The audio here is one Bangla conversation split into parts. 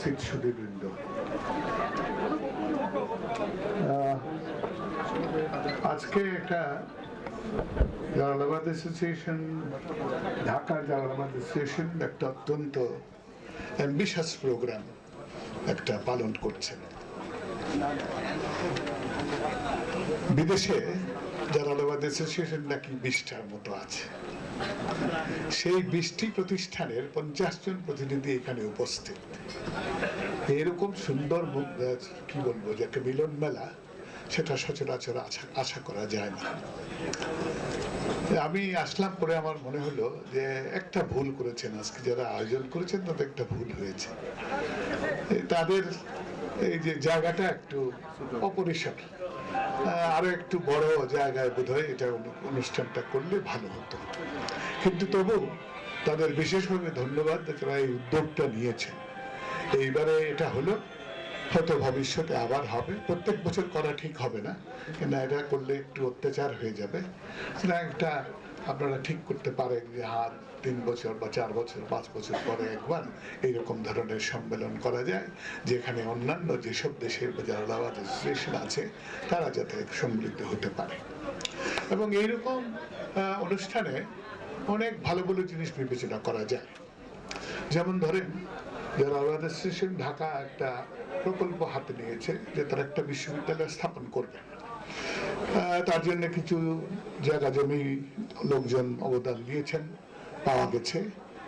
সুধীবৃন্দ, আজকে একটা জালালাবাদ অ্যাসোসিয়েশন, ঢাকার জালালাবাদ অ্যাসোসিয়েশন একটা অত্যন্ত অ্যাম্বিশাস প্রোগ্রাম একটা পালন করছেন। বিদেশে জালালাবাদ অ্যাসোসিয়েশন নাকি 20টার মতো আছে। সেই 20টি প্রতিষ্ঠানের 50 জন প্রতিনিধি এখানে উপস্থিত। এরকম সুন্দর কি বলবো, যে একটা মিলন মেলা, সেটা সচরাচর আশা করা যায় না। আমি আসলাম পরে আমার মনে হলো যে একটা ভুল করেছেন আজকে যারা আয়োজন করেছেন, তাদের একটা ভুল হয়েছে। তাদের এই যে জায়গাটা একটু অপরিসর, আরো একটু বড় জায়গায় বোধহয় এটা অনুষ্ঠানটা করলে ভালো হতো। কিন্তু তবু তাদের বিশেষভাবে ধন্যবাদ, তারা এই উদ্যোগটা নিয়েছেন। এইবারে এটা হলো, হয়তো ভবিষ্যতে আবার হবে। প্রত্যেক বছর করা ঠিক হবে না, কিন্তু এটা করলে একটু অত্যাচার হয়ে যাবে। সেটা একটা আপনারা ঠিক করতে পারেন যে 3 বছর বা 4 বছর 5 বছর পরে একবার এইরকম ধরনের সম্মেলন করা যায়, যেখানে অন্যান্য যেসব দেশের জালালাবাদ অ্যাসোসিয়েশন আছে তারা যাতে সম্মিলিত হতে পারে। এবং এইরকম অনুষ্ঠানে অনেক ভালো ভালো জিনিস বিবেচনা করা যায়। যেমন ধরেন, জালালাবাদ অ্যাসোসিয়েশন ঢাকা একটা প্রকল্প হাতে নিয়েছে যে তারা একটা বিশ্ববিদ্যালয় স্থাপন করবে। তার জন্য কিছু জায়গা জমি লোকজন অবদান দিয়েছেন, পাওয়া গেছে।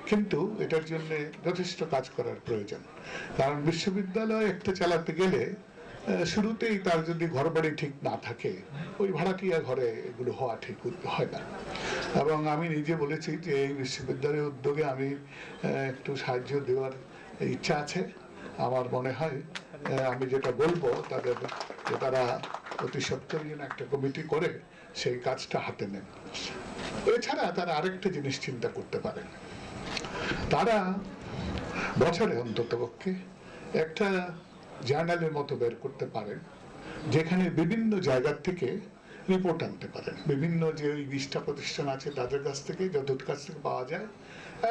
কিন্তু এটার জন্য যথেষ্ট কাজ করার প্রয়োজন। কারণ বিশ্ববিদ্যালয় একটা চালাতে গেলে শুরুতেই তার যদি ঘর বাড়ি ঠিক না থাকে, ওই ভাড়াটিয়া ঘরে এগুলো হওয়া ঠিক হয় না। এবং আমি নিজে বলেছি যে এই বিশ্ববিদ্যালয়ের উদ্যোগে আমি একটু সাহায্য দেওয়ার ইচ্ছা আছে। আমার মনে হয় আমি যেটা বলবো তাদের, যে তারা অতি সত্বর যেন একটা কমিটি করে সেই কাজটা হাতে নেন। এছাড়া তারা আরেকটা জিনিস চিন্তা করতে পারেন, তারা বছরে অন্ততপক্ষে একটা জার্নালের মতো বের করতে পারেন, যেখানে বিভিন্ন জায়গার থেকে রিপোর্ট আনতে পারেন, বিভিন্ন যে ওই 20টা প্রতিষ্ঠান আছে তাদের কাছ থেকে, যতটুকু কাছ থেকে পাওয়া যায়,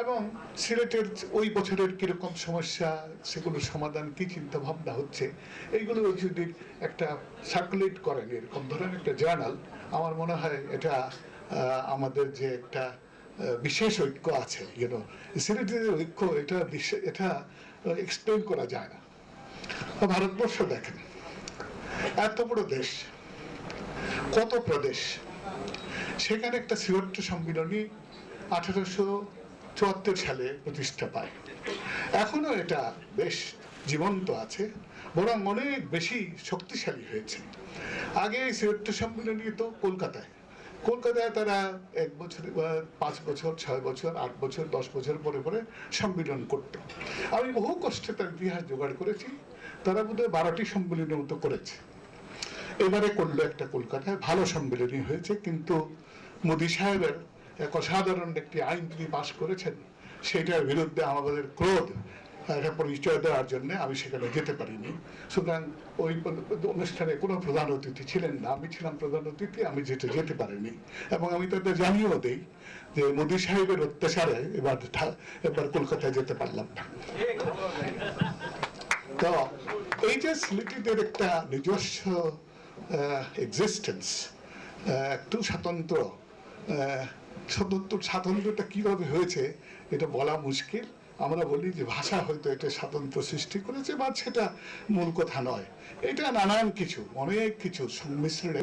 এবং সিলেটের ওই বছরের কিরকম সমস্যা, সেগুলোর সমাধান কি চিন্তা ভাবনা হচ্ছে, এইগুলো যদি একটা সার্কুলেট করেন, এরকম ধরনের একটা জার্নাল, আমার মনে হয় এটা আমাদের যে একটা বিশেষ ঐক্য আছে, সিলেটের ঐক্য, এটা এক্সপ্লেন করা যায় না। ভারতবর্ষ দেখেন, এত বড় দেশ, কত প্রদেশ, সেখানে একটা সিলেট সম্মিলনী 1874 সালে প্রতিষ্ঠা পায়। এখনো এটা বেশ জীবন্ত আছে, বরং অনেক বেশি শক্তিশালী হয়েছে। আগে এই সিলেট সম্মিলনী তো কলকাতায় তারা 1 বছর, 5 বছর, 6 বছর, 8 বছর, 10 বছর পরে পরে সম্মিলন করত। আমি বহু কষ্টে তার ইতিহাস জোগাড় করেছি। তারা বোধহয় 12টি সম্মিলনের মতো করেছে। এবারে করলো একটা কলকাতায়, ভালো সম্মিলনী হয়েছে। কিন্তু মোদী সাহেবের এক অসাধারণ একটি আইন তিনি পাশ করেছেন, সেটার বিরুদ্ধে আমাদের ক্রোধ, একটা পরিচয় দেওয়ার জন্য আমি সেখানে যেতে পারিনি। সুতরাং ওই অনুষ্ঠানে কোনো প্রধান অতিথি ছিলেন না, আমি ছিলাম প্রধান অতিথি, আমি যেতে পারিনি। এবং আমি তাদের জানিয়েও দিই যে মোদী সাহেবের অত্যাচারে এবার কলকাতায় যেতে পারলাম না। তো এই যে সিলেটিদের একটা নিজস্ব এক্সিস্টেন্স, একটু স্বাতন্ত্র্যটা কিভাবে হয়েছে এটা বলা মুশকিল। আমরা বলি যে ভাষা হয়তো এটা স্বাতন্ত্র্য সৃষ্টি করেছে, বা সেটা মূল কথা নয়। এটা নানান কিছু, অনেক কিছু সংমিশ্রণে